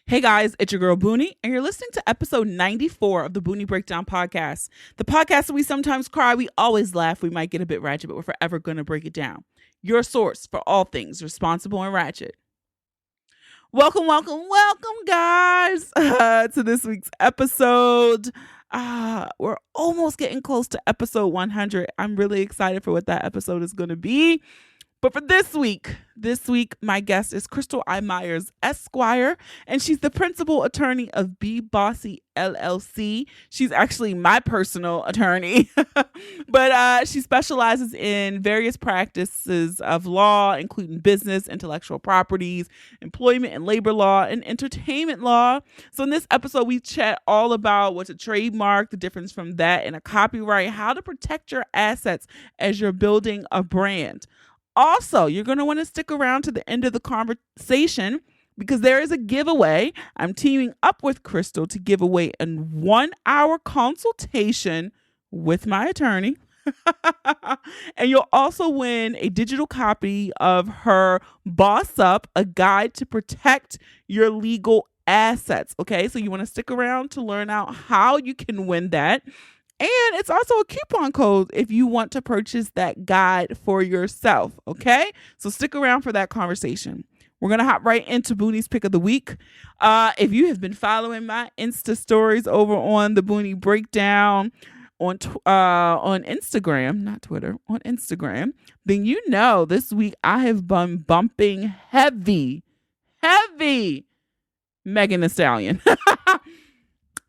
Hey guys, it's your girl Booney, and you're listening to episode 94 of the Booney Breakdown podcast. The podcast that we sometimes cry, we always laugh, we might get a bit ratchet, but we're forever going to break it down. Your source for all things responsible and ratchet. Welcome, guys, to this week's episode. We're almost getting close to episode 100. I'm really excited for what that episode is going to be. But for this week, my guest is Krystle I. Myers, Esquire, and she's the principal attorney of Be Bossy LLC. She's actually my personal attorney, but she specializes in various practices of law, including business, intellectual properties, employment and labor law, and entertainment law. So in this episode, we chat all about what's a trademark, the difference from that and a copyright, how to protect your assets as you're building a brand. Also, you're going to want to stick around to the end of the conversation because there is a giveaway. I'm teaming up with Krystle to give away a 1-hour consultation with my attorney. And you'll also win a digital copy of her Boss Up, a guide to protect your legal assets. Okay, so you want to stick around to learn out how you can win that. And it's also a coupon code if you want to purchase that guide for yourself, okay? So stick around for that conversation. We're going to hop right into Booney's Pick of the Week. If you have been following my Insta stories over on the Booney Breakdown on Instagram, not Twitter, on Instagram, then you know this week I have been bumping heavy Megan Thee Stallion.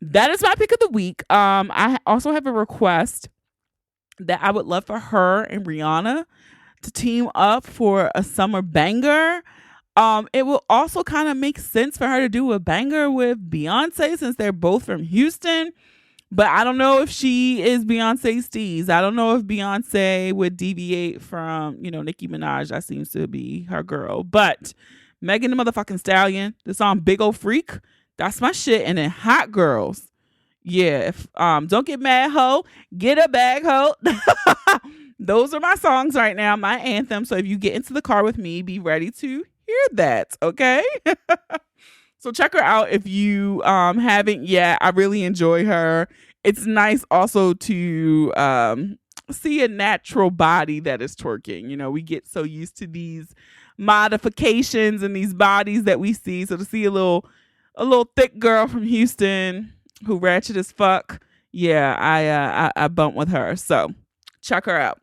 That is my pick of the week. I also have a request that I would love for her and Rihanna to team up for a summer banger. It will also kind of make sense for her to do a banger with Beyonce since they're both from Houston. But I don't know if she is Beyonce's steez. I don't know if Beyonce would deviate from, Nicki Minaj. That seems to be her girl. But Megan the motherfucking Stallion, the song Big Ol' Freak, that's my shit. And then Hot Girls. Yeah. If don't get mad, ho. Get a bag, ho. Those are my songs right now, my anthem. So if you get into the car with me, be ready to hear that. Okay. So check her out if you haven't yet. I really enjoy her. It's nice also to see a natural body that is twerking. We get so used to these modifications and these bodies that we see. So to see a little thick girl from Houston who ratchet as fuck. Yeah, I bump with her. So check her out.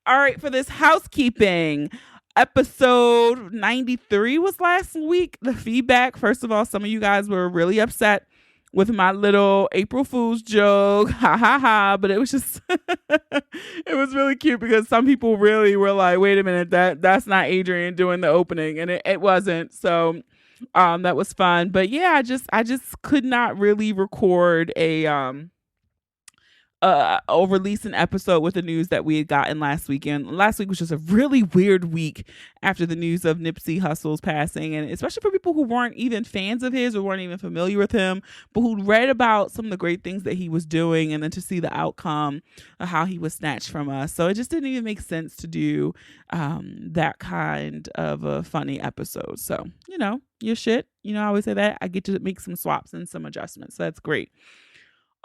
All right, for this housekeeping, episode 93 was last week. The feedback, first of all, some of you guys were really upset with my little April Fool's joke. Ha ha ha. But it was just, it was really cute because some people really were like, wait a minute, that's not Adrian doing the opening. And it wasn't. So that was fun. But yeah, I just could not really record or release an episode with the news that we had gotten last weekend. Last week was just a really weird week after the news of Nipsey Hussle's passing, and especially for people who weren't even fans of his or weren't even familiar with him, but who'd read about some of the great things that he was doing, and then to see the outcome of how he was snatched from us. So it just didn't even make sense to do that kind of a funny episode. So, your shit. I always say that. I get to make some swaps and some adjustments. So that's great.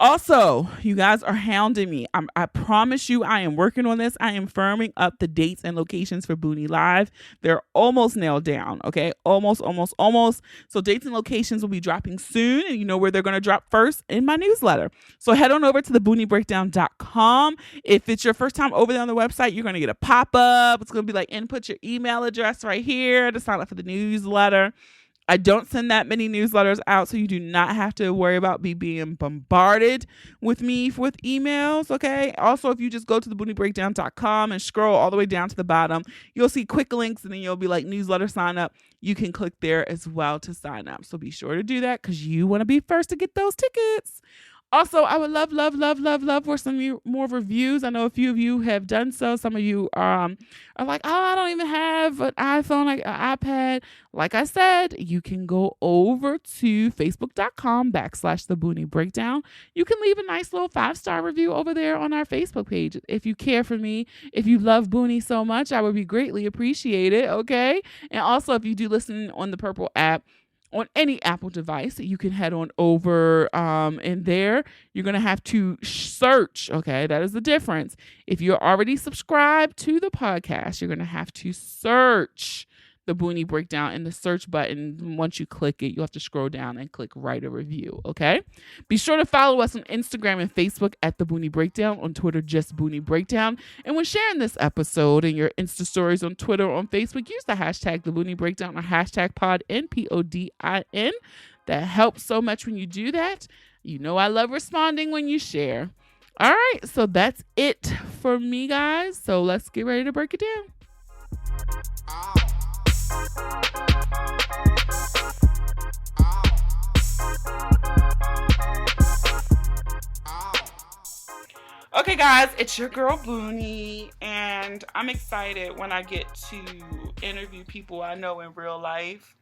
Also, you guys are hounding me. I promise you I am working on this. I am firming up the dates and locations for Booney Live. They're almost nailed down, okay? Almost. So dates and locations will be dropping soon, and you know where they're going to drop first? In my newsletter. So head on over to thebooniebreakdown.com. If it's your first time over there on the website, you're going to get a pop-up. It's going to be like, input your email address right here to sign up for the newsletter. I don't send that many newsletters out, so you do not have to worry about me being bombarded with emails, okay? Also, if you just go to thebooniebreakdown.com and scroll all the way down to the bottom, you'll see quick links, and then you'll be like newsletter sign up. You can click there as well to sign up. So be sure to do that because you want to be first to get those tickets. Also, I would love for some more reviews. I know a few of you have done so. Some of you are like, oh, I don't even have an iPhone, like an iPad. Like I said, you can go over to facebook.com/The Booney Breakdown. You can leave a nice little 5-star review over there on our Facebook page. If you care for me, if you love Booney so much, I would be greatly appreciated, okay? And also, if you do listen on the Purple app, on any Apple device. You can head on over in there. You're going to have to search. Okay, that is the difference. If you're already subscribed to the podcast, you're going to have to search the Boonie Breakdown in the search button. Once you click it, you'll have to scroll down and click write a review. Okay, be sure to follow us on Instagram and Facebook at the Boonie Breakdown, on Twitter just Boonie Breakdown. And when sharing this episode in your Insta stories on Twitter or on Facebook, use the hashtag the Boonie Breakdown or hashtag PODIN, PODIN. That helps so much when you do that. You know I love responding when you share. All right, so that's it for me, guys. So let's get ready to break it down. Okay, guys, it's your girl Boonie, and I'm excited when I get to interview people I know in real life,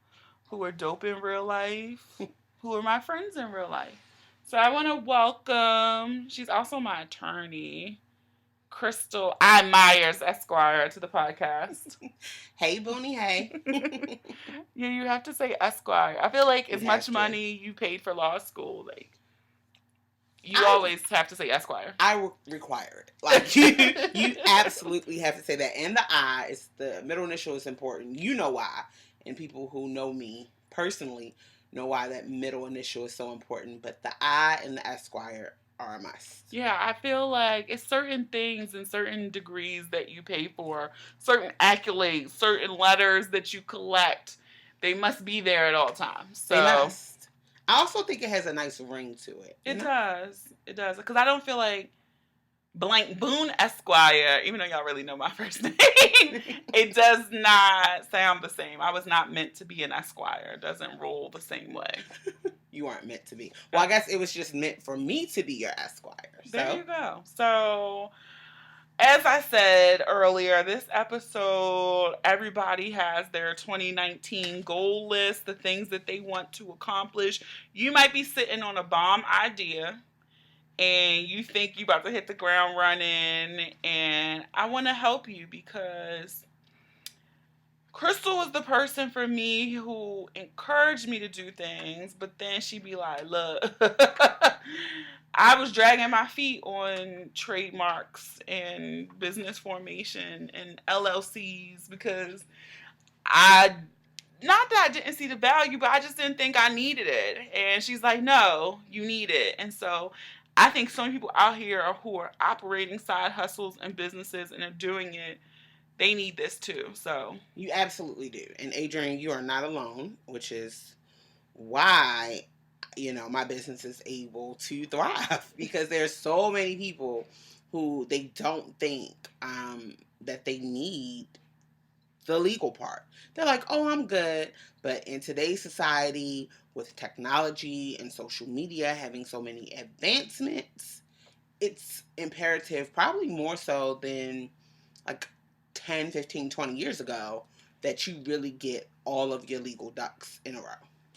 who are dope in real life, who are my friends in real life. So I want to welcome, she's also my attorney, Krystle I. Myers, Esquire, to the podcast. Hey, Boonie, hey. Yeah, you have to say Esquire. I feel like as much money you paid for law school, like, you always have to say Esquire. I require it. Like, you absolutely have to say that. And the I, is the middle initial is important. You know why. And people who know me personally know why that middle initial is so important. But the I and the Esquire are a must. Yeah, I feel like it's certain things and certain degrees that you pay for, certain accolades, certain letters that you collect. They must be there at all times. So. They must. I also think it has a nice ring to it. It does. It does. Because I don't feel like blank Boone Esquire, even though y'all really know my first name, it does not sound the same. I was not meant to be an Esquire. It doesn't roll the same way. You aren't meant to be. Well, I guess it was just meant for me to be your Esquire. So. There you go. So, as I said earlier, this episode, everybody has their 2019 goal list, the things that they want to accomplish. You might be sitting on a bomb idea and you think you're about to hit the ground running, and I want to help you because Krystle was the person for me who encouraged me to do things, but then she'd be like, look, I was dragging my feet on trademarks and business formation and LLCs because not that I didn't see the value, but I just didn't think I needed it. And she's like, no, you need it. And so I think some people out here who are operating side hustles and businesses and are doing it, they need this too. So you absolutely do. And Adrienne, you are not alone, which is why, my business is able to thrive, because there's so many people who they don't think that they need the legal part. They're like, oh, I'm good. But in today's society, with technology and social media having so many advancements, it's imperative, probably more so than like 10, 15, 20 years ago, that you really get all of your legal ducks in a row.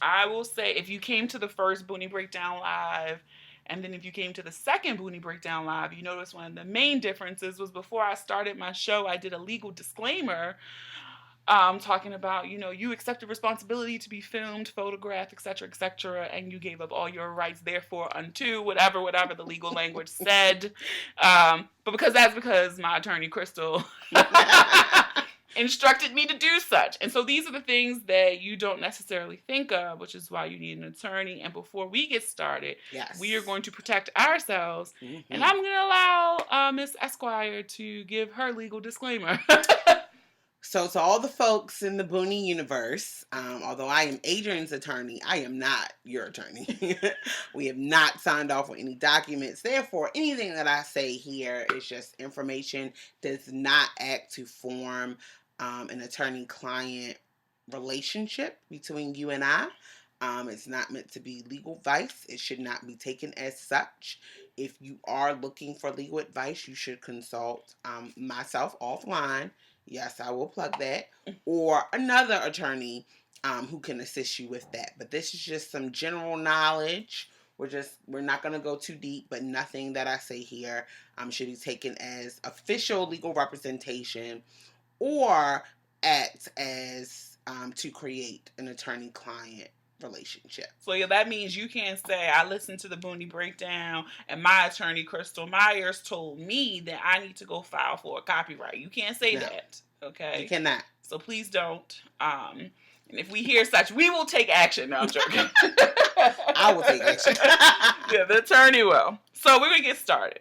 I will say, if you came to the first Boonie Breakdown Live, and then if you came to the second Boonie Breakdown Live, you notice one of the main differences was before I started my show, I did a legal disclaimer talking about, you accept the responsibility to be filmed, photographed, etc., and you gave up all your rights, therefore, unto whatever the legal language said. But because my attorney, Krystle, instructed me to do such. And so these are the things that you don't necessarily think of, which is why you need an attorney. And before we get started, we are going to protect ourselves. Mm-hmm. And I'm going to allow Miss Esquire to give her legal disclaimer. So to all the folks in the Boonie universe, although I am Adrienne's attorney, I am not your attorney. We have not signed off on any documents. Therefore, anything that I say here is just information, does not act to form an attorney-client relationship between you and I. It's not meant to be legal advice. It should not be taken as such. If you are looking for legal advice, you should consult myself offline. Yes, I will plug that. Or another attorney who can assist you with that. But this is just some general knowledge. We're not going to go too deep, but nothing that I say here should be taken as official legal representation or act as to create an attorney-client relationship. So yeah, that means you can't say I listened to the Booney Breakdown and my attorney Krystle Myers told me that I need to go file for a copyright. You can't say No, that. Okay. you cannot. So please don't. And if we hear such, we will take action. No, I'm joking. I will take action. Yeah, the attorney will. So we're gonna get started.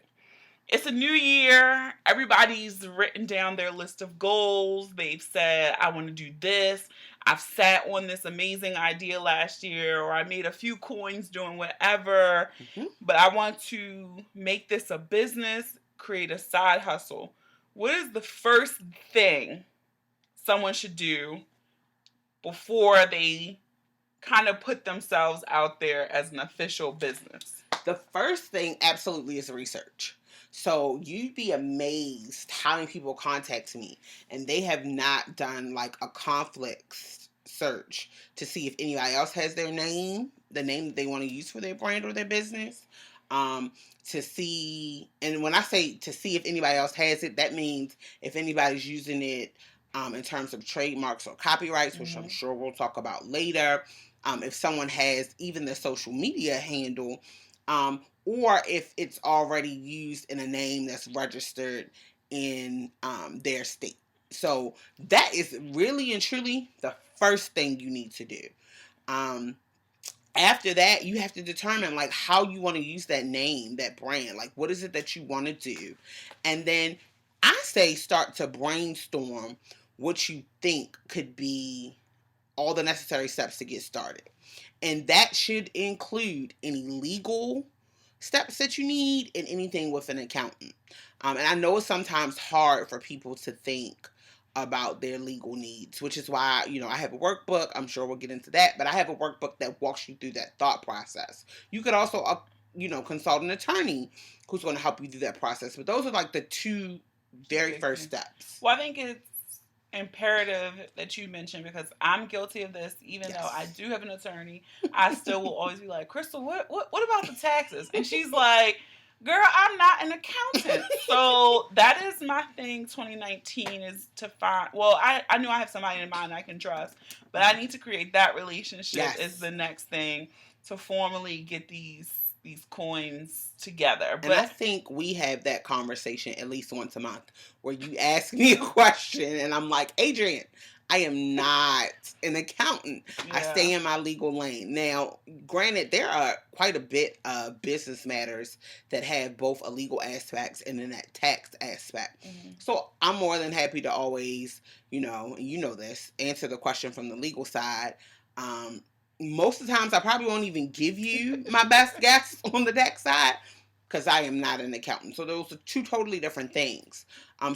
It's a new year. Everybody's written down their list of goals. They've said, I want to do this. I've sat on this amazing idea last year, or I made a few coins doing whatever, but I want to make this a business, create a side hustle. What is the first thing someone should do before they kind of put themselves out there as an official business? The first thing absolutely is research. So you'd be amazed how many people contact me and they have not done like a conflicts search to see if anybody else has their name, the name that they want to use for their brand or their business. Um, to see, and when I say to see if anybody else has it, that means if anybody's using it in terms of trademarks or copyrights, which I'm sure we'll talk about later. If someone has even the social media handle, or if it's already used in a name that's registered in their state. So that is really and truly the first thing you need to do. Um, After that, you have to determine like how you want to use that name, that brand. Like, what is it that you want to do? And then I say start to brainstorm what you think could be all the necessary steps to get started. And that should include any legal steps that you need and anything with an accountant. And I know it's sometimes hard for people to think about their legal needs, which is why, I have a workbook. I'm sure we'll get into that, but I have a workbook that walks you through that thought process. You could also, consult an attorney who's going to help you through that process. But those are like the two very first steps. Well, I think it's imperative that you mention, because I'm guilty of this. Even though I do have an attorney, I still will always be like, Krystle, what about the taxes? And she's like, girl, I'm not an accountant. So that is my thing 2019 is to find, well, I knew I have somebody in mind I can trust, but I need to create that relationship is the next thing to formally get these coins together. But I think we have that conversation at least once a month where you ask me a question and I'm like, Adrian, I am not an accountant. Yeah. I stay in my legal lane. Now, granted, there are quite a bit of business matters that have both a legal aspect and then that tax aspect. Mm-hmm. So I'm more than happy to always, this, answer the question from the legal side. Most of the times I probably won't even give you my best guess on the tax side because I am not an accountant. So those are two totally different things.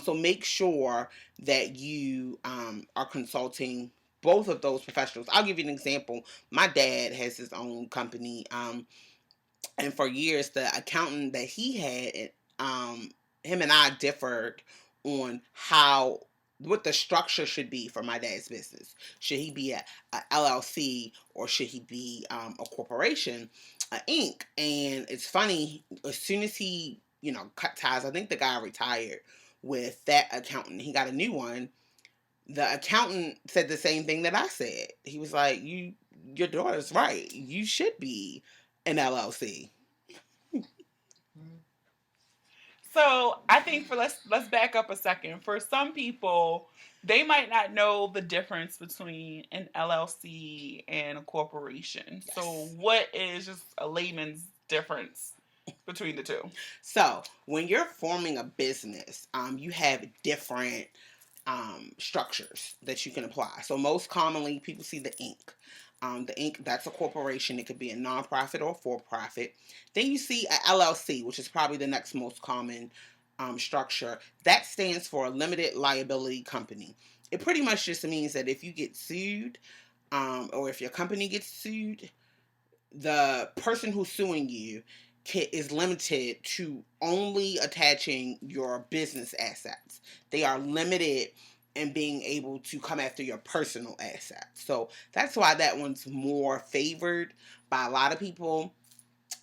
So make sure that you are consulting both of those professionals. I'll give you an example. My dad has his own company. And for years, the accountant that he had, him and I differed on what the structure should be for my dad's business. Should he be a LLC or should he be a corporation, Inc.? And it's funny, as soon as he, cut ties, I think the guy retired with that accountant. He got a new one. The accountant said the same thing that I said. He was like, your daughter's right. You should be an LLC. So I think let's back up a second. For some people, they might not know the difference between an LLC and a corporation. Yes. So what is just a layman's difference between the two? So when you're forming a business, you have different structures that you can apply. So most commonly, people see the Inc. The Inc., that's a corporation. It could be a nonprofit or for-profit. Then you see a LLC, which is probably the next most common structure. That stands for a limited liability company. It pretty much just means that if you get sued, or if your company gets sued, the person who's suing you is limited to only attaching your business assets. They are limited and being able to come after your personal assets. So that's why that one's more favored by a lot of people.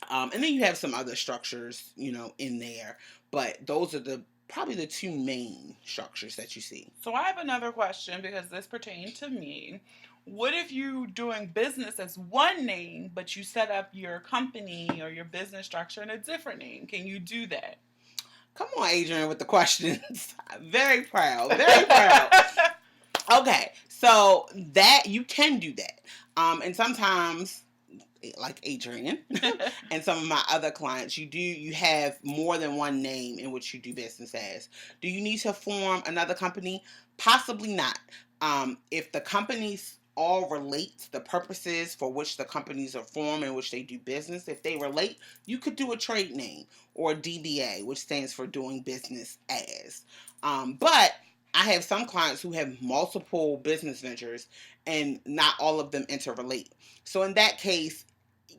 And then you have some other structures, in there. But those are probably the two main structures that you see. So I have another question because this pertains to me. What if you doing business as one name, but you set up your company or your business structure in a different name? Can you do that? Come on, Adrian, with the questions. Very proud. Very proud. Okay, so that you can do that. And sometimes, like Adrian and some of my other clients, you have more than one name in which you do business as. Do you need to form another company? Possibly not. If the companies all relate, the purposes for which the companies are formed and which they do business, if they relate, you could do a trade name or DBA, which stands for doing business as. But I have some clients who have multiple business ventures and not all of them interrelate. So in that case,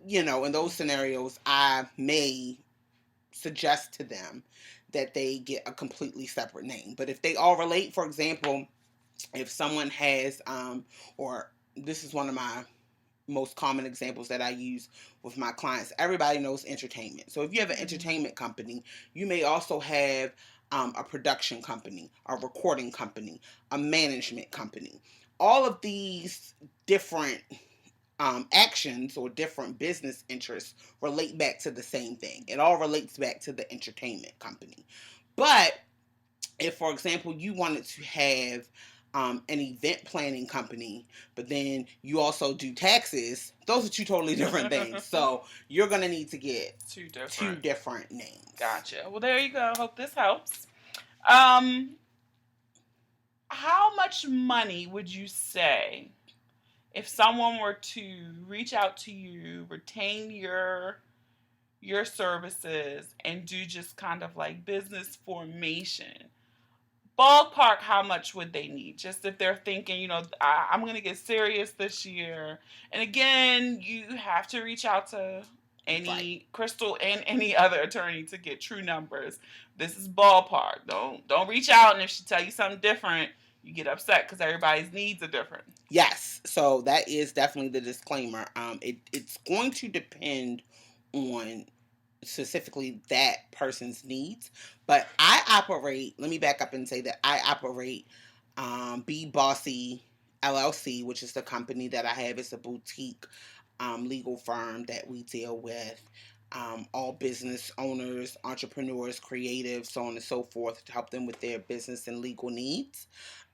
in those scenarios, I may suggest to them that they get a completely separate name. But if they all relate, for example, if someone has, or this is one of my most common examples that I use with my clients, everybody knows entertainment. So if you have an entertainment company, you may also have a production company, a recording company, a management company. All of these different actions or different business interests relate back to the same thing. It all relates back to the entertainment company. But if, for example, you wanted to have an event planning company, but then you also do taxes, those are two totally different things. So you're going to need to get two different names. Gotcha. Well, there you go. Hope this helps. How much money would you say if someone were to reach out to you, retain your services, and do just kind of like business formation? Ballpark, how much would they need? Just if they're thinking, I'm going to get serious this year. And again, you have to reach out to any Krystle and any other attorney to get true numbers. This is ballpark. Don't reach out, and if she tell you something different, you get upset because everybody's needs are different. Yes, so that is definitely the disclaimer. It's going to depend on specifically that person's needs, but let me back up and say that I operate Be Bossy LLC, which is the company that I have. It's a boutique legal firm that we deal with all business owners, entrepreneurs, creatives, so on and so forth, to help them with their business and legal needs.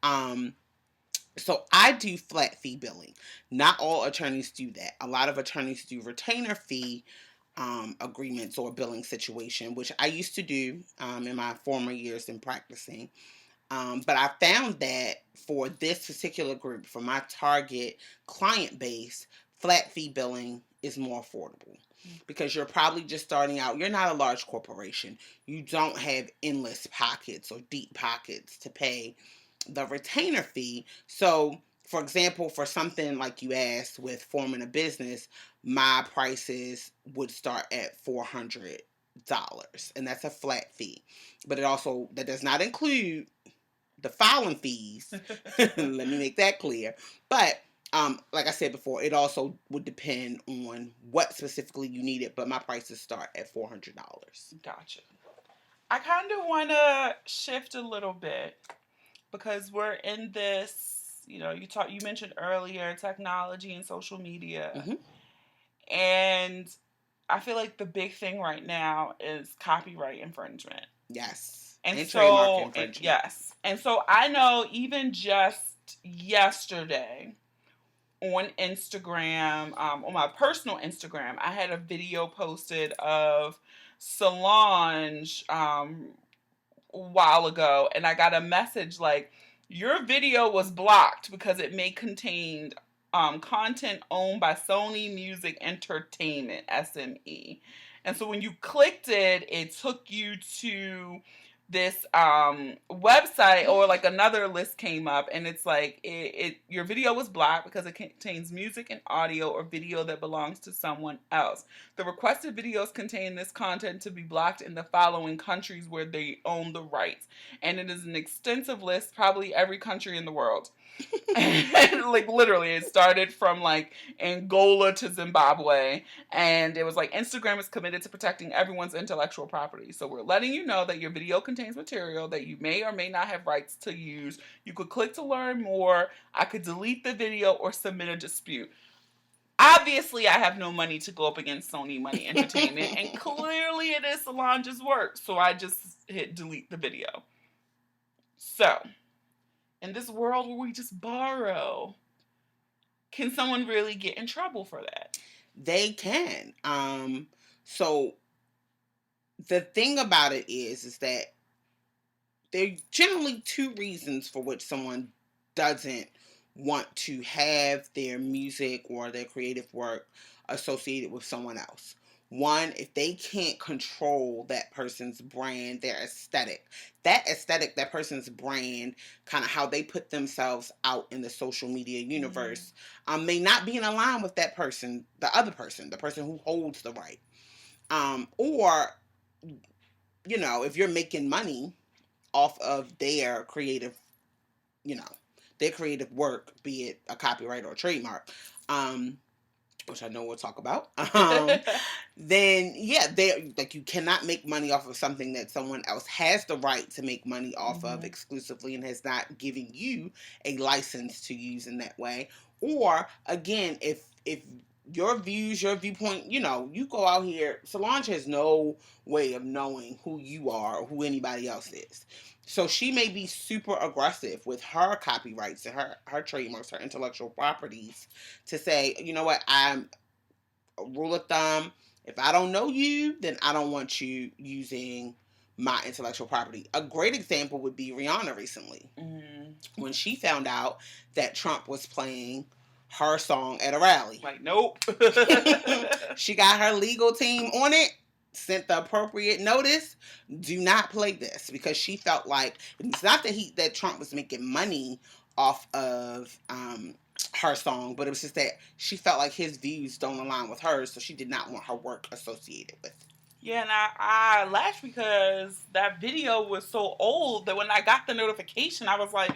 So I do flat fee billing. Not all attorneys do that. A lot of attorneys do retainer fee agreements or billing situation, which I used to do in my former years in practicing. But I found that for this particular group, for my target client base, flat fee billing is more affordable because you're probably just starting out. You're not a large corporation. You don't have endless pockets or deep pockets to pay the retainer fee. So, for example, for something like you asked with forming a business, my prices would start at $400, and that's a flat fee. But that does not include the filing fees. Let me make that clear. But like I said before, it also would depend on what specifically you needed. But my prices start at $400. Gotcha. I kind of want to shift a little bit because we're in this. You mentioned earlier technology and social media, and I feel like the big thing right now is copyright infringement. Yes. And trademark infringement. Yes. And so I know even just yesterday on Instagram, on my personal Instagram, I had a video posted of Solange a while ago, and I got a message like, your video was blocked because it may contain content owned by Sony Music Entertainment, SME. And so when you clicked it, it took you to this website, or like another list came up, and it's like your video was blocked because it contains music and audio or video that belongs to someone else. The requested videos contain this content to be blocked in the following countries where they own the rights, and it is an extensive list, probably every country in the world. And like literally it started from like Angola to Zimbabwe, and it was like Instagram is committed to protecting everyone's intellectual property, so we're letting you know that your video contains material that you may or may not have rights to use. You could click to learn more. I could delete the video or submit a dispute. Obviously I have no money to go up against Sony Money Entertainment, and clearly it is Solange's work, so I just hit delete the video. So in this world where we just borrow, can someone really get in trouble for that? They can. So the thing about it is that there are generally two reasons for which someone doesn't want to have their music or their creative work associated with someone else. One, if they can't control that person's brand, their aesthetic. That aesthetic, that person's brand, kind of how they put themselves out in the social media universe, may not be in line with that person, the other person, the person who holds the right. Or, if you're making money off of their creative, their creative work, be it a copyright or a trademark, which I know we'll talk about, then yeah, they like you cannot make money off of something that someone else has the right to make money off of exclusively and has not given you a license to use in that way. Or again, if your views, your viewpoint, you go out here, Solange has no way of knowing who you are or who anybody else is. So she may be super aggressive with her copyrights and her trademarks, her intellectual properties, to say, you know what, I'm a rule of thumb. If I don't know you, then I don't want you using my intellectual property. A great example would be Rihanna recently. When she found out that Trump was playing her song at a rally. Like, nope. She got her legal team on it, sent the appropriate notice. Do not play this, because she felt like it's not that Trump was making money off of her song, but it was just that she felt like his views don't align with hers, so she did not want her work associated with it. Yeah, and I laughed because that video was so old that when I got the notification, I was like,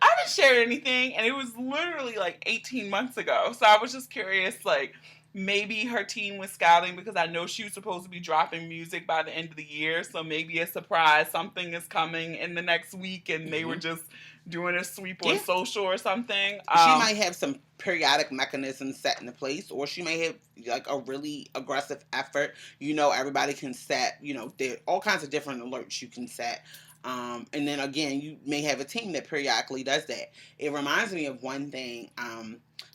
I haven't shared anything, and it was literally like 18 months ago. So I was just curious, like, maybe her team was scouting, because I know she was supposed to be dropping music by the end of the year, so maybe a surprise, something is coming in the next week, and they were just doing a sweep on social or something. She might have some periodic mechanisms set into place, or she may have like a really aggressive effort. Everybody can set, there are all kinds of different alerts you can set. And then again, you may have a team that periodically does that. It reminds me of one thing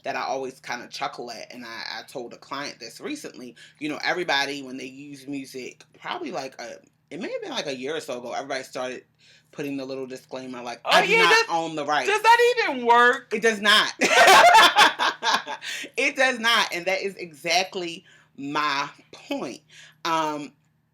that I always kind of chuckle at, and I told a client this recently. Everybody, when they use music, probably it may have been like a year or so ago, everybody started putting the little disclaimer like, I do not own the rights. Does that even work? It does not. It does not. And that is exactly my point.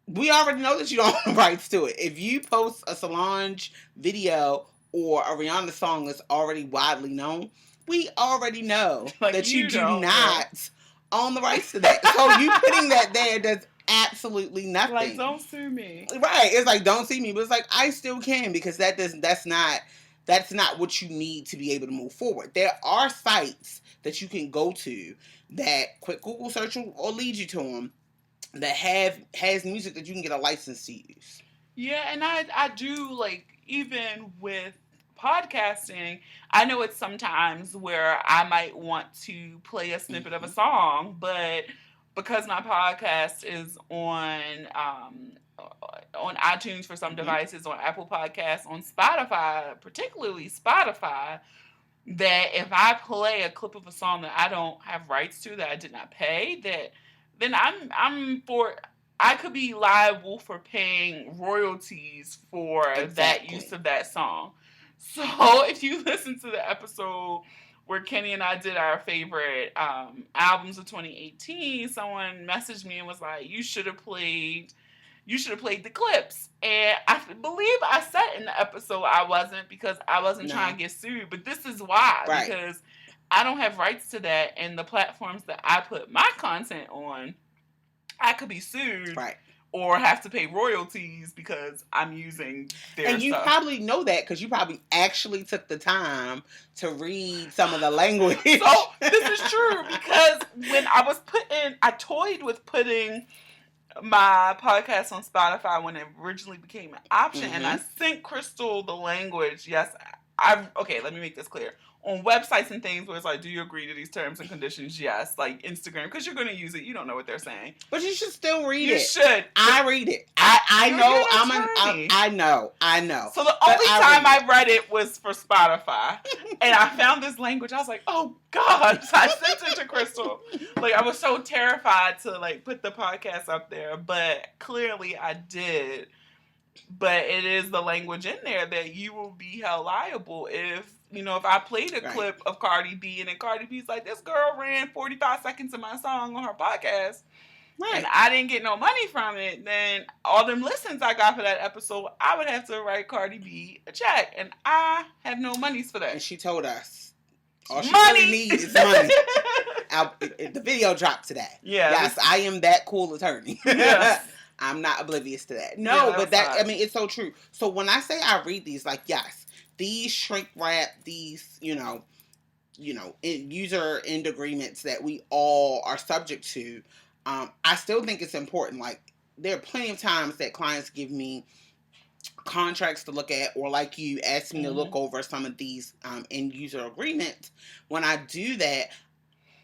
We already know that you don't own the rights to it. If you post a Solange video or a Rihanna song that's already widely known, we already know that you do not own the rights to that. So you putting that there does absolutely nothing. Like, don't sue me. Right. It's like, don't see me. But it's like, I still can, because that's not what you need to be able to move forward. There are sites that you can go to that quick Google search will lead you to them that has music that you can get a license to use. Yeah, and I do, like, even with podcasting, I know it's sometimes where I might want to play a snippet of a song, but because my podcast is on iTunes for some devices, on Apple Podcasts, on Spotify, particularly Spotify, that if I play a clip of a song that I don't have rights to, that I did not pay, then I could be liable for paying royalties for that use of that song. So if you listen to the episode where Kenny and I did our favorite albums of 2018, someone messaged me and was like, you should have played the clips. And I believe I said in the episode I wasn't, because I wasn't trying to get sued. But this is why. Right. Because I don't have rights to that, and the platforms that I put my content on, I could be sued or have to pay royalties because I'm using their And you stuff. probably know that because you probably actually took the time to read some of the language. So this is true because when I toyed with putting my podcast on Spotify when it originally became an option, and I sent Krystle the language. Yes, okay, let me make this clear. On websites and things where it's like, do you agree to these terms and conditions? Yes. Like Instagram, because you're going to use it. You don't know what they're saying. But you should still read it. You should. I read it. I know. I know. So the only time I read it was for Spotify. And I found this language. I was like, oh, God. So I sent it to Krystle. Like, I was so terrified to, like, put the podcast up there. But clearly I did. But it is the language in there that you will be held liable if, if I played a clip of Cardi B and then Cardi B's like, this girl ran 45 seconds of my song on her podcast. Right. And I didn't get no money from it, then all them listens I got for that episode, I would have to write Cardi B a check. And I have no monies for that. And she told us all she really needs is money. The video dropped today. Yeah. Yes, I am that cool attorney. Yes. I'm not oblivious to that. No, but it's so true. So when I say I read these, like, yes, these shrink wrap, these, user end agreements that we all are subject to, I still think it's important. Like, there are plenty of times that clients give me contracts to look at, or like you asked me to look over some of these end user agreements. When I do that,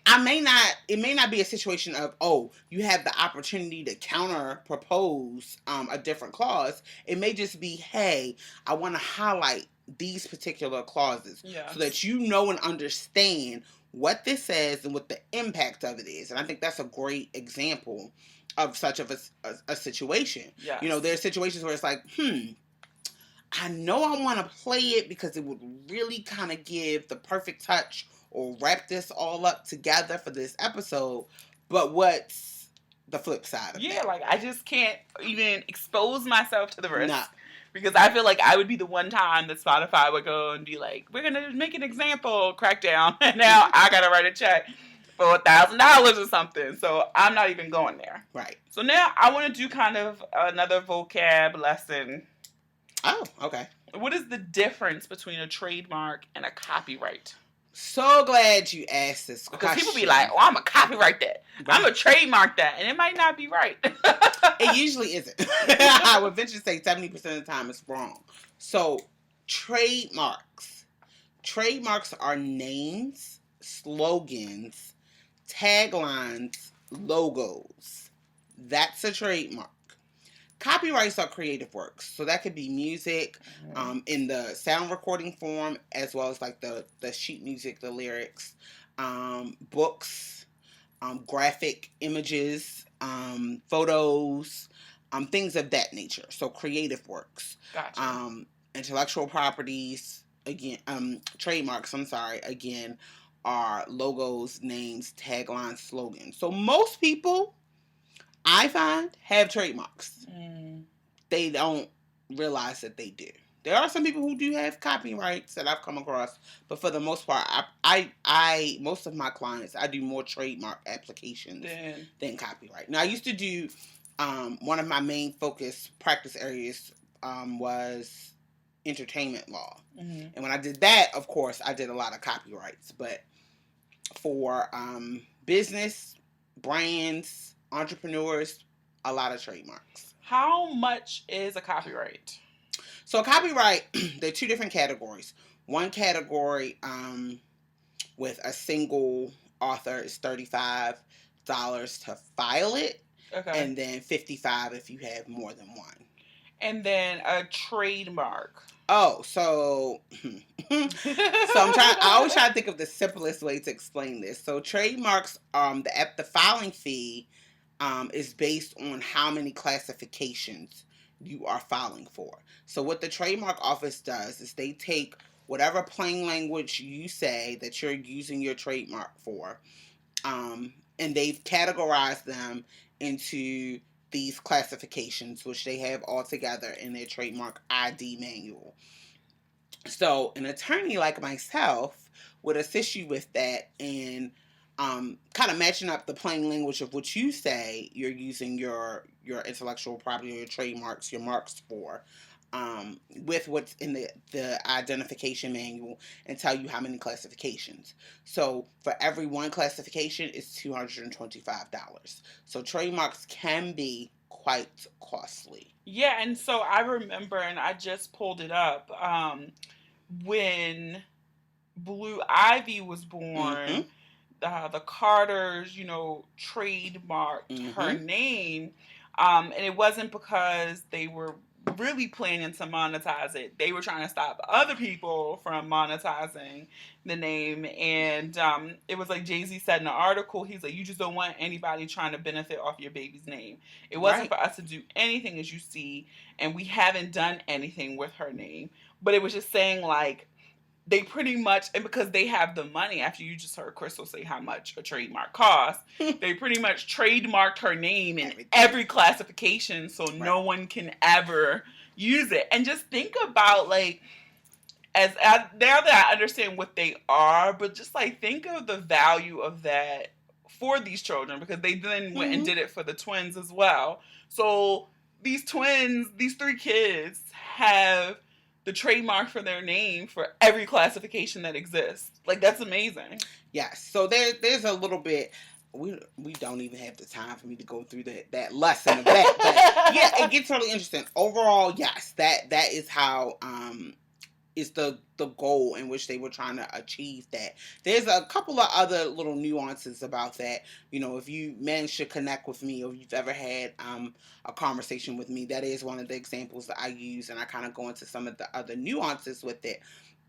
it may not be a situation of, oh, you have the opportunity to counter propose a different clause. It may just be, hey, I want to highlight these particular clauses so that you know and understand what this says and what the impact of it is. And I think that's a great example of such of a situation. Yes. There are situations where it's like, I know I want to play it because it would really kind of give the perfect touch or wrap this all up together for this episode, but what's the flip side of that? Yeah, like, I just can't even expose myself to the risk. Nah. Because I feel like I would be the one time that Spotify would go and be like, we're going to make an example crackdown, and now I got to write a check for $1,000 or something. So I'm not even going there. Right. So now I want to do kind of another vocab lesson. Oh, okay. What is the difference between a trademark and a copyright? So glad you asked this question. Because people be like, oh, I'm going to copyright that. Right. I'm going to trademark that. And it might not be right. It usually isn't. I would venture to say 70% of the time it's wrong. So, trademarks. Trademarks are names, slogans, taglines, logos. That's a trademark. Copyrights are creative works. So that could be music in the sound recording form, as well as like the sheet music, the lyrics, books, graphic images, photos, things of that nature. So creative works. Gotcha. Intellectual properties, again, trademarks, again, are logos, names, taglines, slogans. So most people, I find, have trademarks. They don't realize that they do. There are some people who do have copyrights that I've come across, but for the most part, I most of my clients, I do more trademark applications than copyright. Now, I used to do one of my main focus practice areas was entertainment law, and when I did that, of course, I did a lot of copyrights. But for business, brands, entrepreneurs, a lot of trademarks. How much is a copyright? So a copyright, there are two different categories. One category with a single author is $35 to file it. Okay. And then $55 if you have more than one. And then a trademark. Oh, so I always try to think of the simplest way to explain this. So trademarks, the filing fee is based on how many classifications you are filing for. So what the trademark office does is they take whatever plain language you say that you're using your trademark for, and they've categorized them into these classifications, which they have all together in their trademark ID manual. So an attorney like myself would assist you with that and kind of matching up the plain language of what you say you're using your intellectual property or your trademarks, your marks for, with what's in the identification manual, and tell you how many classifications. So for every one classification, it's $225. So trademarks can be quite costly. Yeah, and so I remember, and I just pulled it up, when Blue Ivy was Mm-hmm. born, the Carters, trademarked her Mm-hmm. name, and it wasn't because they were really planning to monetize it. They were trying to stop other people from monetizing the name, and it was like Jay-Z said in the article. He's like, you just don't want anybody trying to benefit off your baby's name. It wasn't Right. for us to do anything, as you see, and we haven't done anything with her name. But it was just saying, like, they pretty much, and because they have the money, after you just heard Krystle say how much a trademark costs, they pretty much trademarked her name in Everything. every classification, so Right. no one can ever use it. And just think about, like, now that I understand what they are, but just like think of the value of that for these children, because they then went and Mm-hmm. did it for the twins as well. So these twins, these three kids, have the trademark for their name for every classification that exists. Like, that's amazing. Yes. So there's a little bit. We don't even have the time for me to go through that lesson of that. But yeah, it gets really interesting. Overall, yes, that is how is the goal in which they were trying to achieve that. There's a couple of other little nuances about that. If you manage to connect with me, or if you've ever had a conversation with me, that is one of the examples that I use, and I kind of go into some of the other nuances with it.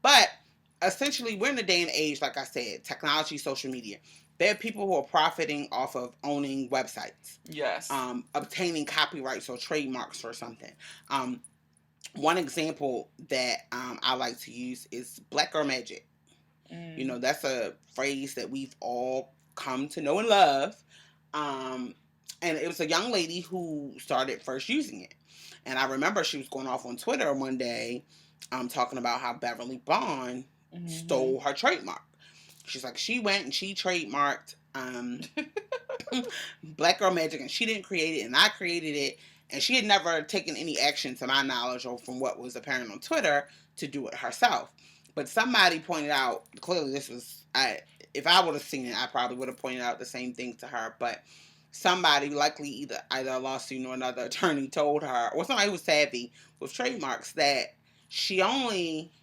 But essentially, we're in a day and age, like I said, technology, social media. There are people who are profiting off of owning websites, Yes. obtaining copyrights or trademarks for something. One example that I like to use is Black Girl Magic. That's a phrase that we've all come to know and love. And it was a young lady who started first using it. And I remember she was going off on Twitter one day, talking about how Beverly Bond stole her trademark. She's like, she went and she trademarked Black Girl Magic, and she didn't create it, and I created it. And she had never taken any action, to my knowledge, or from what was apparent on Twitter, to do it herself. But somebody pointed out, clearly this was, if I would have seen it, I probably would have pointed out the same thing to her. But somebody, likely either a lawsuit or another attorney, told her, or somebody who was savvy with trademarks, that she only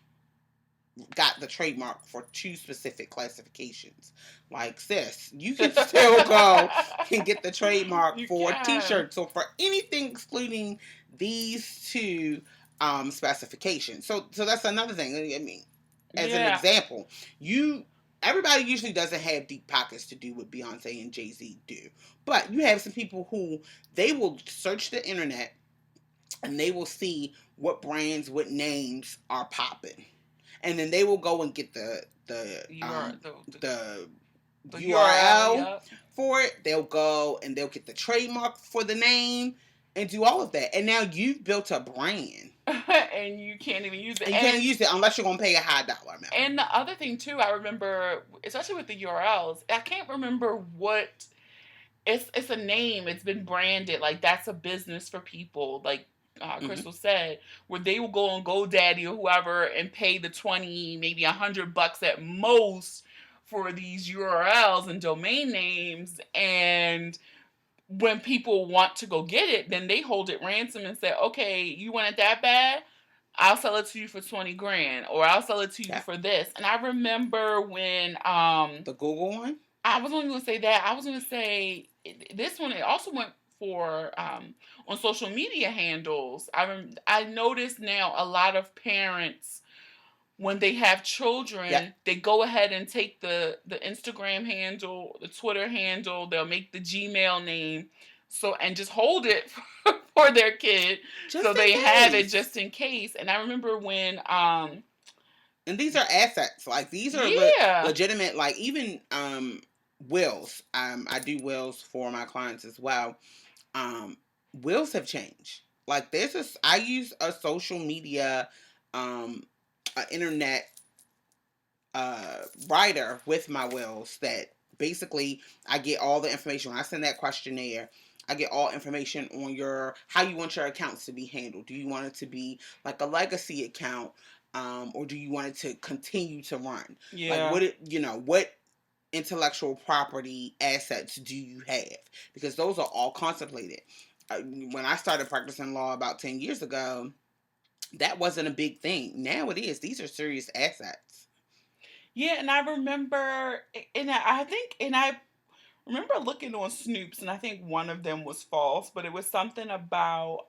got the trademark for 2 specific classifications. Like, sis, you can still go and get the trademark for t-shirts, or for anything excluding these 2 specifications. So that's another thing. I mean, as an example, everybody usually doesn't have deep pockets to do what Beyonce and Jay-Z do. But you have some people who, they will search the internet and they will see what brands, what names are popping. And then they will go and get the URL for it. They'll go and they'll get the trademark for the name and do all of that. And now you've built a brand. And you can't even use it. And you can't use it unless you're going to pay a high dollar amount. And the other thing, too, I remember, especially with the URLs, I can't remember what, it's a name. It's been branded. Like, that's a business for people. Like, Krystle said, where they will go on GoDaddy or whoever and pay the 20, maybe $100 at most for these URLs and domain names. And when people want to go get it, then they hold it ransom and say, okay, you want it that bad? I'll sell it to you for 20 grand, or I'll sell it to you for this. And I remember when the Google one? I was only going to say that. I was going to say this one, it also went for on social media handles. I noticed now a lot of parents, when they have children, they go ahead and take the Instagram handle, the Twitter handle, they'll make the Gmail name, and just hold it for their kid, so they have it just in case. And I remember when and these are assets. Like, these are legitimate, like, even wills. I do wills for my clients as well. Wills have changed. Like, I use a social media, internet writer with my wills that basically, I get all the information when I send that questionnaire. I get all information on your how you want your accounts to be handled. Do you want it to be like a legacy account, or do you want it to continue to run? Like Yeah. what it what intellectual property assets do you have? Because those are all contemplated. When I started practicing law about 10 years ago, that wasn't a big thing. Now it is. These are serious assets. Yeah, and I remember, and I remember looking on Snoops, and I think one of them was false, but it was something about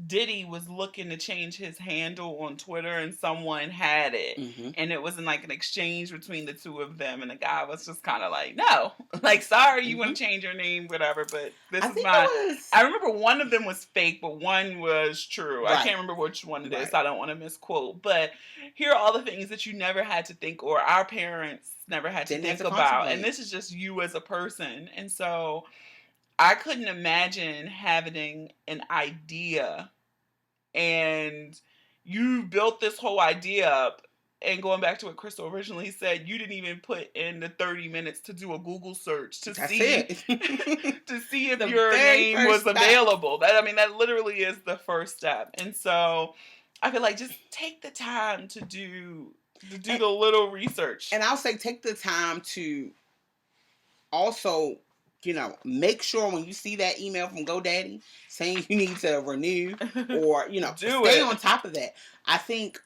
Diddy was looking to change his handle on Twitter and someone had it. Mm-hmm. And it was in like an exchange between the two of them. And the guy was just kind of like, no, like, sorry, you want to change your name, whatever. But this I is think my. it was I remember one of them was fake, but one was true. I right. can't remember which one it is. Right. So I don't want to misquote. But here are all the things that you never had to think, or our parents never had to Didn't have think to about. contemplate. And this is just you as a person. And so I couldn't imagine having an idea and you built this whole idea up, and going back to what Krystle originally said, you didn't even put in the 30 minutes to do a Google search to That's see it. to see if The your very name was first step. available. That literally is the first step. And so I feel like just take the time to do the little research. And I'll say take the time to also, make sure when you see that email from GoDaddy saying you need to renew or, stay on top of that. I think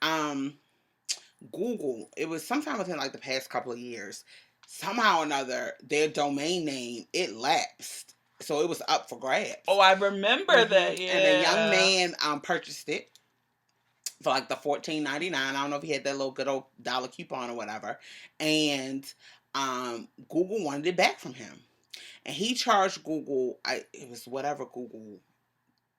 Google, it was sometime within like the past couple of years, somehow or another, their domain name, it lapsed. So it was up for grabs. Oh, I remember that, yeah. And a young man purchased it for like the $14.99. I don't know if he had that little good old dollar coupon or whatever. And Google wanted it back from him. And he charged Google, it was whatever Google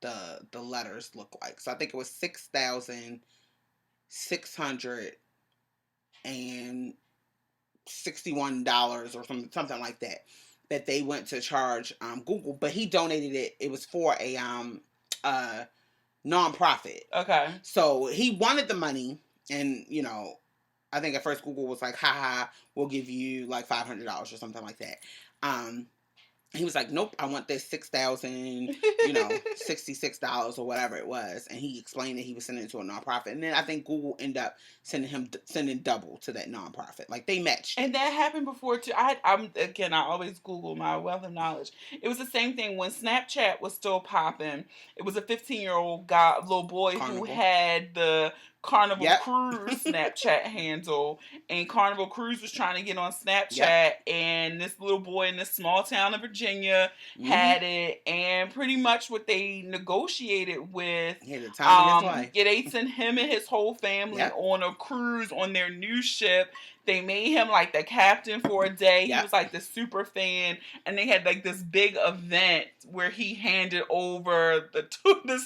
the letters look like. So I think it was $6,661 or something like that they went to charge Google, but he donated it. It was for a nonprofit. Okay. So he wanted the money, and I think at first Google was like, haha, we'll give you like $500 or something like that. He was like, nope, I want this $6,066 or whatever it was. And he explained that he was sending it to a nonprofit. And then I think Google ended up sending double to that nonprofit. Like they matched. And that happened before too. I always Google my wealth of knowledge. It was the same thing when Snapchat was still popping. It was a 15-year-old little boy Carnival. who had the Carnival Cruise Snapchat handle, and Carnival Cruise was trying to get on Snapchat, and this little boy in this small town of Virginia had it, and pretty much what they negotiated with, the time of his life. They sent him and his whole family on a cruise on their new ship. They made him like the captain for a day. He was like the super fan, and they had like this big event where he handed over the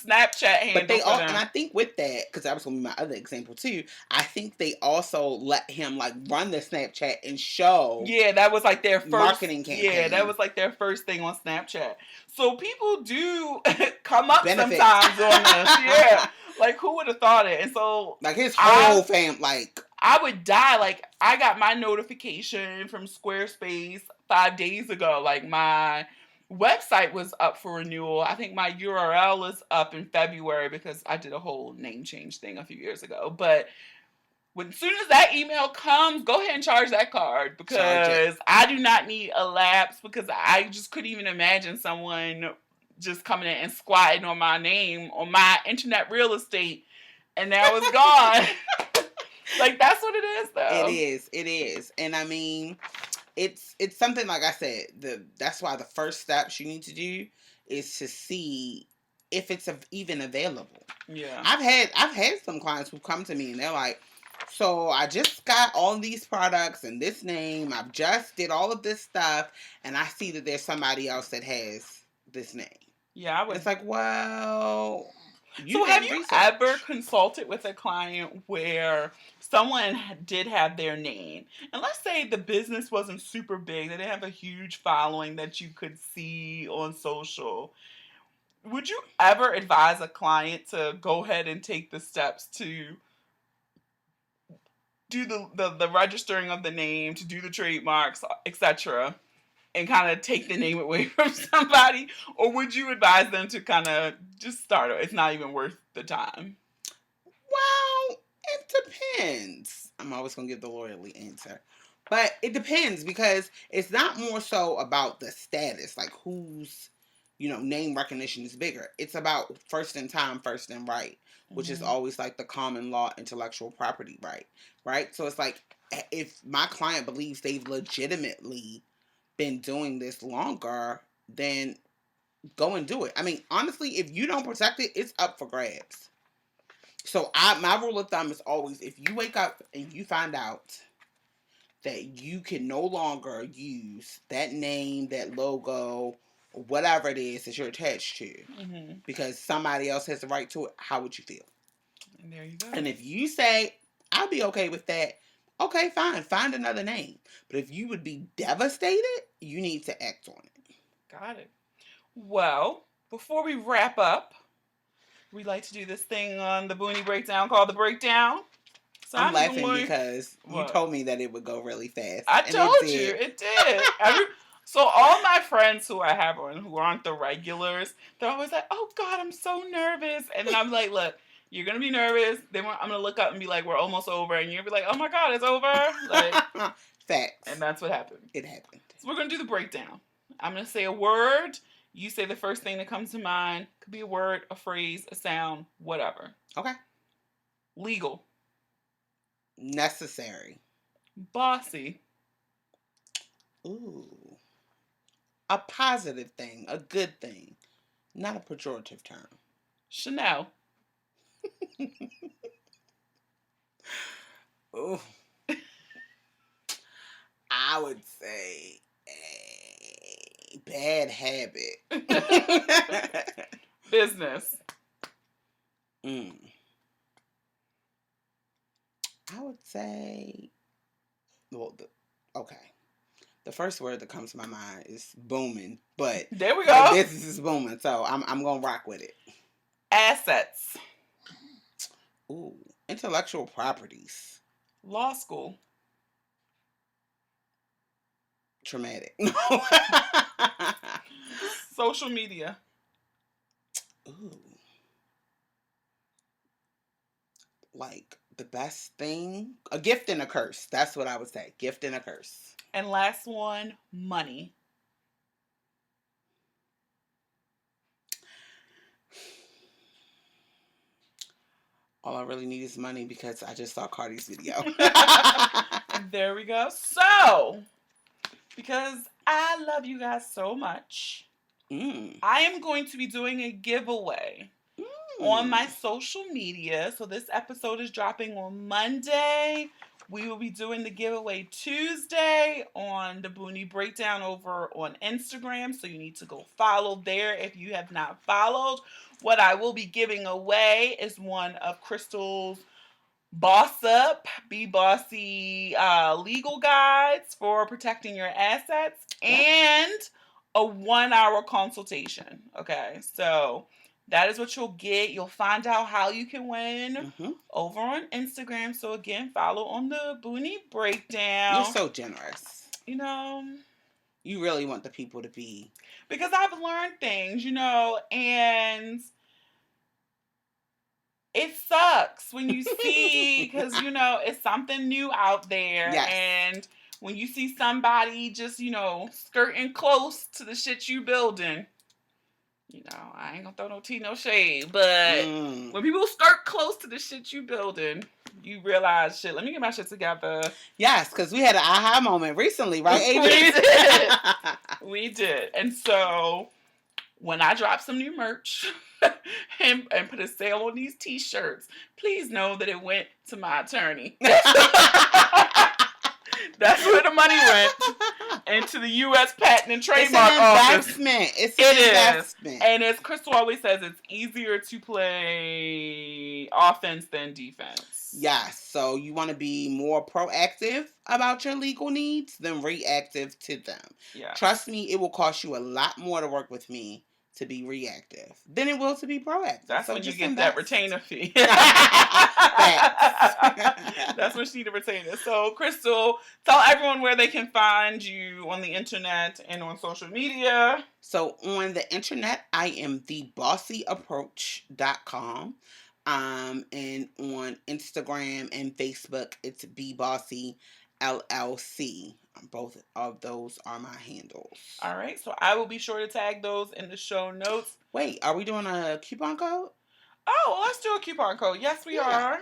Snapchat handle. But they all, and I think with that, because that was going to be my other example too. I think they also let him like run the Snapchat and show. Yeah, that was like their first marketing campaign. Yeah, that was like their first thing on Snapchat. So people do come up Benefit. sometimes on this. Yeah. Like, who would have thought it? And so, like, his whole fam, like, I would die. Like, I got my notification from Squarespace 5 days ago. Like, my website was up for renewal. I think my URL is up in February because I did a whole name change thing a few years ago. But as soon as that email comes, go ahead and charge that card, because I do not need a lapse, because I just couldn't even imagine someone just coming in and squatting on my name on my internet real estate, and now it's gone. Like, that's what it is, though. It is. And I mean, it's something, like I said, that's why the first steps you need to do is to see if it's even available. Yeah. I've had some clients who come to me and they're like, so I just got all these products and this name. I've just did all of this stuff, and I see that there's somebody else that has this name. Yeah, I would. It's like, well, so have you ever consulted with a client where someone did have their name, and let's say the business wasn't super big, they didn't have a huge following that you could see on social? Would you ever advise a client to go ahead and take the steps to do the registering of the name, to do the trademarks, etc., and kind of take the name away from somebody? Or would you advise them to kind of just start it? It's not even worth the time. Well, it depends. I'm always going to give the lawyerly answer. But it depends because it's not more so about the status, like whose, name recognition is bigger. It's about first in time, first in right, which is always like the common law intellectual property right, right? So it's like if my client believes they've legitimately been doing this longer, then go and do it. I mean, honestly, if you don't protect it, it's up for grabs. So my rule of thumb is always, if you wake up and you find out that you can no longer use that name, that logo, whatever it is that you're attached to, because somebody else has the right to it, how would you feel? And there you go. And if you say, I'll be okay with that, okay, fine, find another name. But if you would be devastated, you need to act on it. Got it. Well, before we wrap up, we like to do this thing on the Boonie Breakdown called The Breakdown. So I'm laughing because you told me that it would go really fast. I told you, it did. So all my friends who I have on, who aren't the regulars, they're always like, oh God, I'm so nervous. And then I'm like, look, you're going to be nervous. Then I'm going to look up and be like, we're almost over. And you'll be like, oh my God, it's over. Like, facts. And that's what happened. It happened. So we're going to do the breakdown. I'm going to say a word. You say the first thing that comes to mind. Could be a word, a phrase, a sound, whatever. Okay. Legal. Necessary. Bossy. Ooh. A positive thing. A good thing. Not a pejorative term. Chanel. Ooh. I would say a bad habit. Business. I would say, okay. The first word that comes to my mind is booming, but there we go. The business is booming, so I'm gonna rock with it. Assets. Ooh, intellectual properties. Law school. Traumatic. Social media. Ooh. Like the best thing, a gift and a curse. That's what I would say. Gift and a curse. And last one, money. All I really need is money because I just saw Cardi's video. There we go. So, because I love you guys so much, I am going to be doing a giveaway on my social media. So this episode is dropping on Monday. We will be doing the giveaway Tuesday on the Boonie Breakdown over on Instagram. So you need to go follow there if you have not followed. What I will be giving away is one of Krystle's Boss Up, Be Bossy legal guides for protecting your assets and a 1-hour consultation. Okay, so that is what you'll get. You'll find out how you can win over on Instagram. So again, follow on the Boonie Breakdown. You're so generous. You really want the people to be. Because I've learned things, and it sucks when you see, because, it's something new out there. Yes. And when you see somebody just, skirting close to the shit you building, I ain't gonna throw no tea, no shade, but when people skirt close to the shit you building, you realize, shit, let me get my shit together. Yes, because we had an aha moment recently, right, Adrian? We did. We did. And so, when I drop some new merch and put a sale on these t-shirts, please know that it went to my attorney. That's where the money went. Into the U.S. Patent and Trademark Office. It's an investment. And as Krystle always says, it's easier to play offense than defense. Yes. So you want to be more proactive about your legal needs than reactive to them. Yeah. Trust me, it will cost you a lot more to work with me to be reactive than it will to be proactive. That's so when you just get invest. that retainer fee. Facts. That's when she need a retainer. So, Krystle, tell everyone where they can find you on the internet and on social media. So on the internet, I am thebossy.approach.com. And on Instagram and Facebook, it's bbossy LLC. Both of those are my handles. All right, so I will be sure to tag those in the show notes. Wait, are we doing a coupon code? Oh, well, let's do a coupon code. Yes, we are.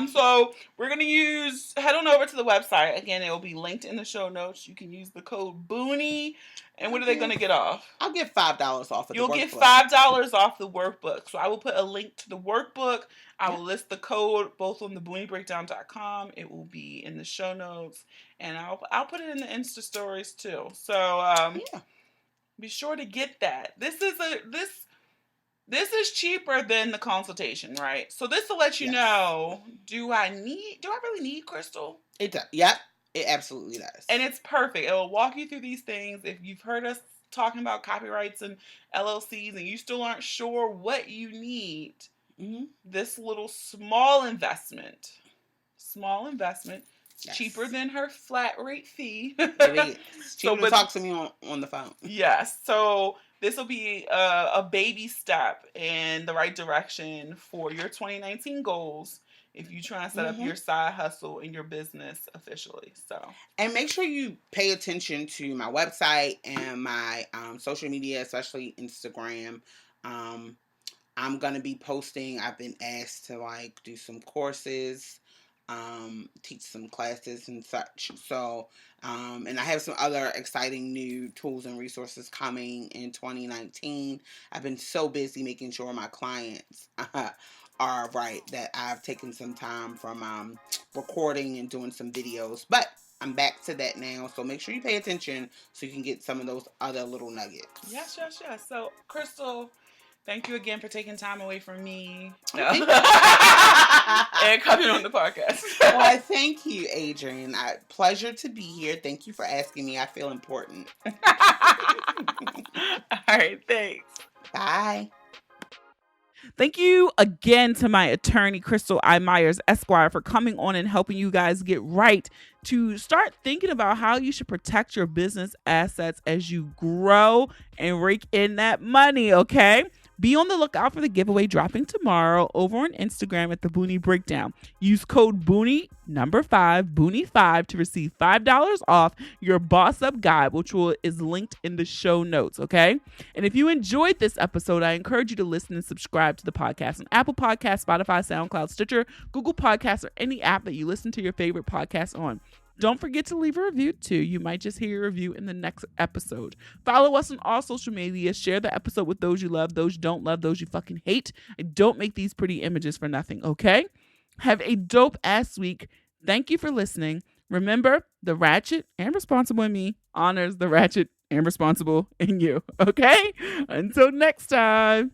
So we're gonna head on over to the website. Again, it will be linked in the show notes. You can use the code Boonie. And what are they gonna get off? I'll get $5 off of the workbook. You'll get $5 off the workbook. So I will put a link to the workbook. I will list the code both on the booniebreakdown.com. It will be in the show notes, and I'll put it in the Insta stories too. So be sure to get that. This is cheaper than the consultation, right? So this will let you know, do I really need Krystle? It does. Yep. It absolutely does. And it's perfect. It will walk you through these things. If you've heard us talking about copyrights and LLCs and you still aren't sure what you need, this little small investment, cheaper than her flat rate fee. It is. Cheaper to talk to me on the phone. Yes. So this will be a baby step in the right direction for your 2019 goals if you try and set up your side hustle in your business officially. And make sure you pay attention to my website and my social media, especially Instagram. I'm going to be posting. I've been asked to do some courses, teach some classes and such. So, and I have some other exciting new tools and resources coming in 2019. I've been so busy making sure my clients are right that I've taken some time from recording and doing some videos. But I'm back to that now. So make sure you pay attention so you can get some of those other little nuggets. Yes. So, Krystle, thank you again for taking time away from me And coming on the podcast. Well, thank you, Adrian. Pleasure to be here. Thank you for asking me. I feel important. All right, thanks. Bye. Thank you again to my attorney, Krystle I. Myers, Esquire, for coming on and helping you guys get right to start thinking about how you should protect your business assets as you grow and rake in that money, okay? Be on the lookout for the giveaway dropping tomorrow over on Instagram at the Boonie Breakdown. Use code Boonie 5, Boonie 5 to receive $5 off your Boss Up Guide, which is linked in the show notes, okay? And if you enjoyed this episode, I encourage you to listen and subscribe to the podcast on Apple Podcasts, Spotify, SoundCloud, Stitcher, Google Podcasts, or any app that you listen to your favorite podcasts on. Don't forget to leave a review too. You might just hear a review in the next episode. Follow us on all social media. Share the episode with those you love, those you don't love, those you fucking hate. And don't make these pretty images for nothing, okay? Have a dope ass week. Thank you for listening. Remember, the ratchet and responsible in me honors the ratchet and responsible in you, okay? Until next time.